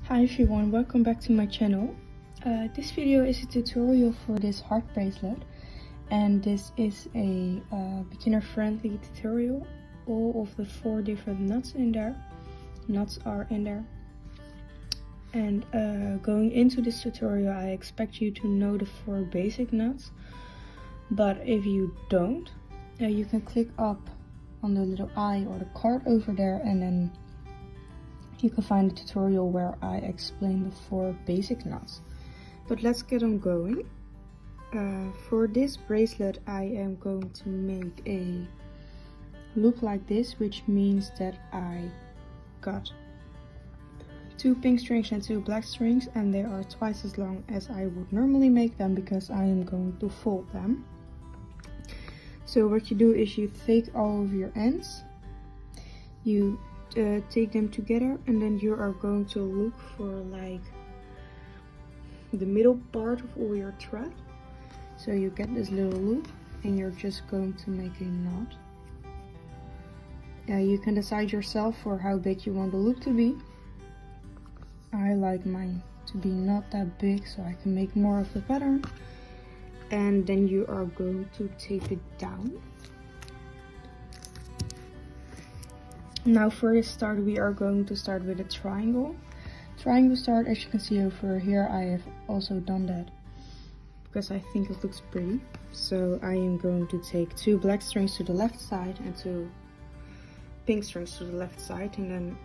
Hi everyone, welcome back to my channel. This video is a tutorial for this heart bracelet, and this is a beginner friendly tutorial. All of the 4 different nuts are in there. And going into this tutorial, I expect you to know the 4 basic nuts, but if you don't, you can click up on the little eye or the card over there, and then you can find a tutorial where I explain the 4 basic knots. But let's get on going. For this bracelet I am going to make a loop like this, which means that I got 2 pink strings and 2 black strings, and they are twice as long as I would normally make them because I am going to fold them. So what you do is you take all of your ends, you take them together, and then you are going to look for like the middle part of all your thread. So you get this little loop and you're just going to make a knot. You can decide yourself for how big you want the loop to be. I like mine to be not that big so I can make more of the pattern. And then you are going to tape it down. Now for this start, we are going to start with a triangle. Triangle start, as you can see over here, I have also done that because I think it looks pretty. So I am going to take 2 black strings to the left side and 2 pink strings to the left side, and then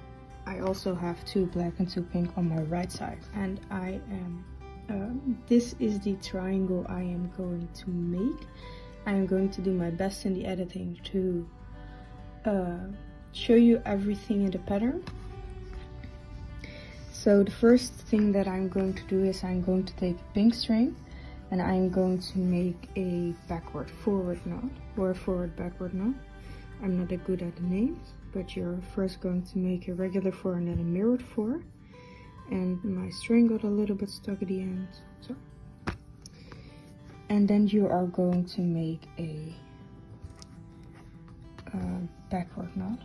I also have 2 black and 2 pink on my right side. And I am this is the triangle I am going to make. I am going to do my best in the editing to show you everything in the pattern. So the first thing that I'm going to do is I'm going to take a pink string and I'm going to make a backward forward knot or a forward backward knot. I'm not that good at the names, but you're first going to make a regular 4 and then a mirrored 4. And my string got a little bit stuck at the end, so. And then you are going to make a backward knot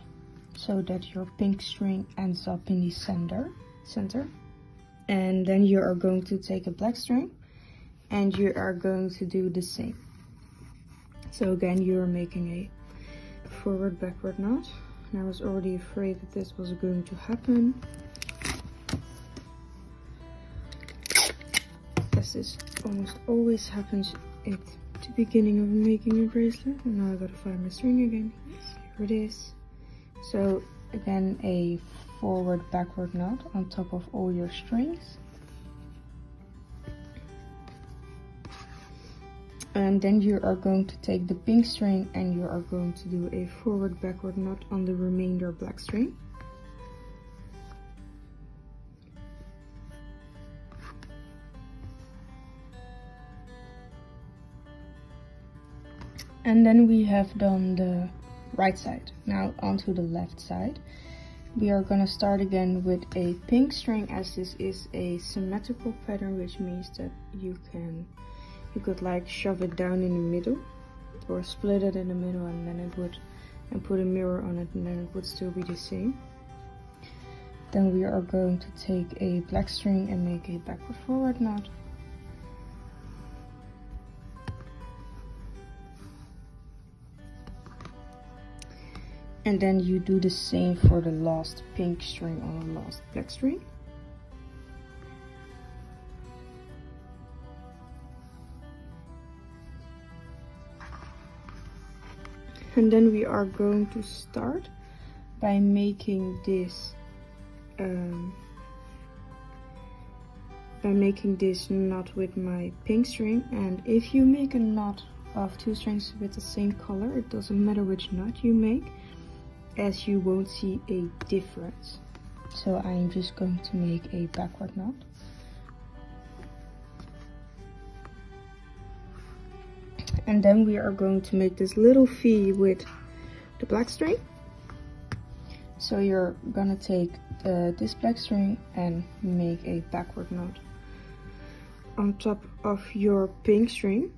so that your pink string ends up in the center. And then you are going to take a black string and you are going to do the same. So again, you are making a forward backward knot, and I was already afraid that this was going to happen. This almost always happens at the beginning of making a bracelet. And now I gotta find my string again. Yes, here it is. So again, a forward backward knot on top of all your strings. And then you are going to take the pink string and you are going to do a forward backward knot on the remainder black string. And then we have done the right side. Now onto the left side. We are gonna start again with a pink string, as this is a symmetrical pattern, which means that you could like shove it down in the middle or split it in the middle, and then it would, and put a mirror on it, and then it would still be the same. Then we are going to take a black string and make a backward forward knot. And then you do the same for the last pink string on the last black string. And then we are going to start by making this knot with my pink string. And if you make a knot of 2 strings with the same color, it doesn't matter which knot you make, as you won't see a difference. So I'm just going to make a backward knot. And then we are going to make this little V with the black string. So you're gonna take this black string and make a backward knot on top of your pink string.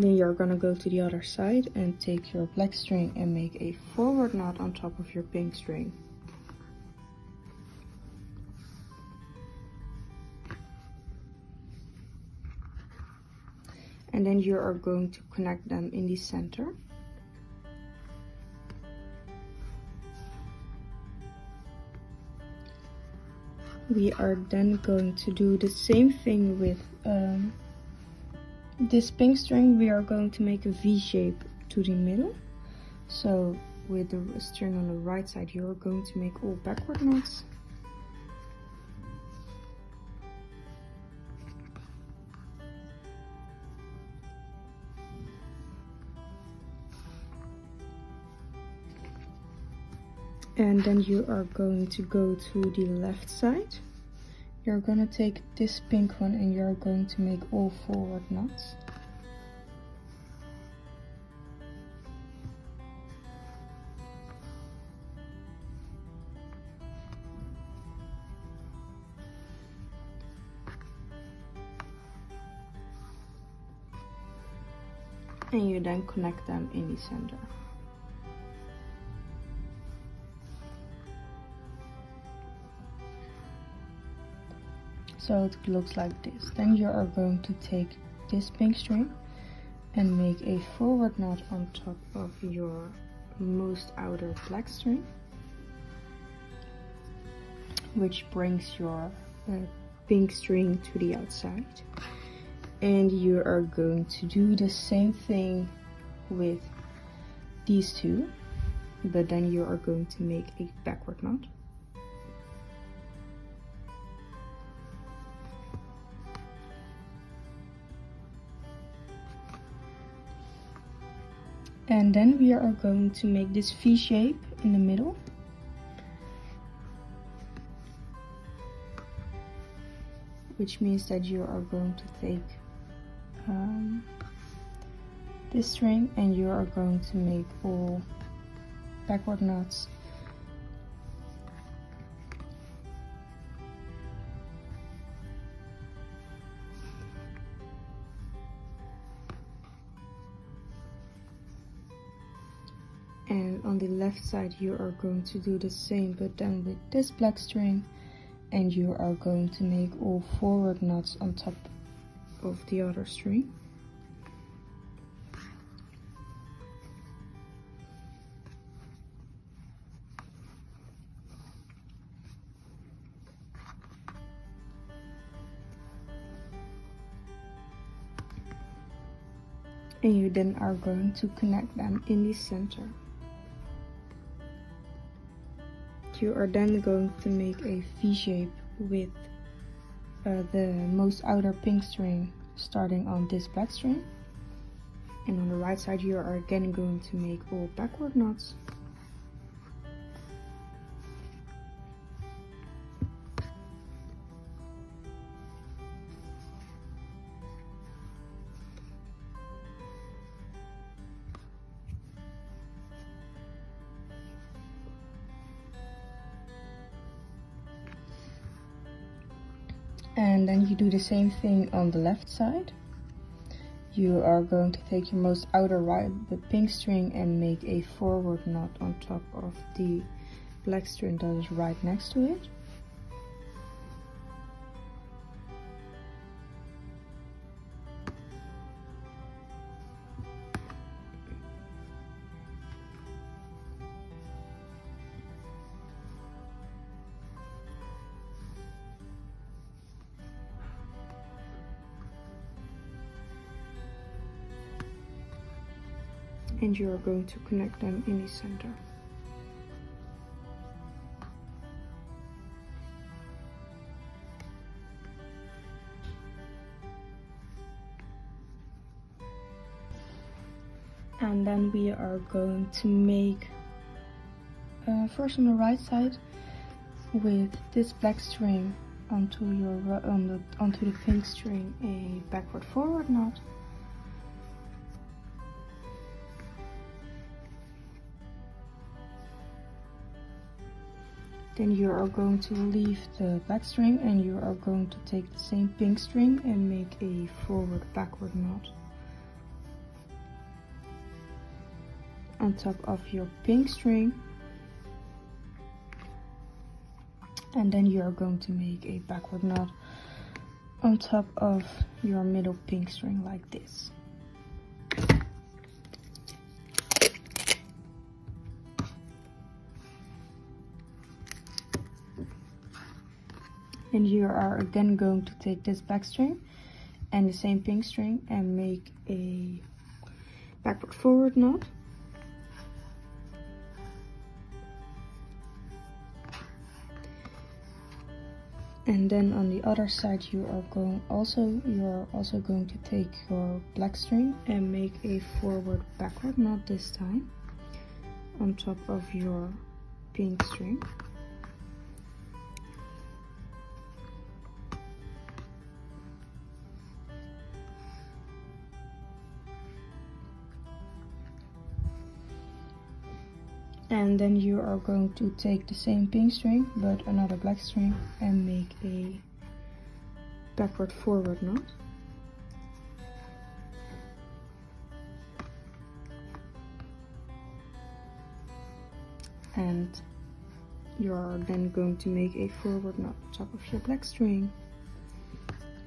Then you're gonna go to the other side and take your black string and make a forward knot on top of your pink string. And then you are going to connect them in the center. We are then going to do the same thing with this pink string. We are going to make a V shape to the middle. So with the string on the right side, you are going to make all backward knots. And then you are going to go to the left side. You're going to take this pink one and you're going to make all forward knots. And you then connect them in the center. So it looks like this. Then you are going to take this pink string and make a forward knot on top of your most outer black string, which brings your pink string to the outside. And you are going to do the same thing with these two, but then you are going to make a backward knot. And then we are going to make this V shape in the middle. Which means that you are going to take this string and you are going to make all backward knots. And on the left side you are going to do the same, but then with this black string, and you are going to make all forward knots on top of the other string. And you then are going to connect them in the center. You are then going to make a V shape with the most outer pink string starting on this black string. And on the right side you are again going to make all backward knots. And then you do the same thing on the left side. You are going to take your most outer the pink string and make a forward knot on top of the black string that is right next to it. And you are going to connect them in the center. And then we are going to make first on the right side with this black string onto the pink string a backward forward knot. Then you are going to leave the black string and you are going to take the same pink string and make a forward backward knot. on top of your pink string, and then you are going to make a backward knot on top of your middle pink string like this. And you are again going to take this black string and the same pink string and make a backward forward knot. And then on the other side you are also going to take your black string and make a forward backward knot this time on top of your pink string. And then you are going to take the same pink string but another black string and make a backward forward knot. And you are then going to make a forward knot on top of your black string.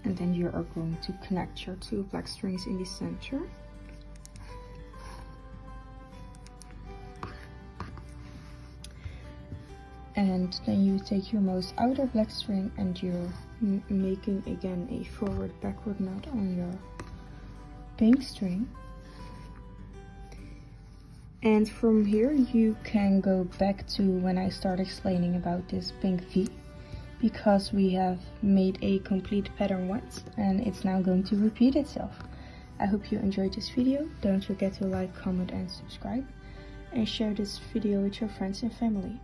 And then you are going to connect your two black strings in the center. And then you take your most outer black string and you're making again a forward backward knot on your pink string. And from here you can go back to when I start explaining about this pink V, because we have made a complete pattern once and it's now going to repeat itself. I hope you enjoyed this video. Don't forget to like, comment and subscribe, and share this video with your friends and family.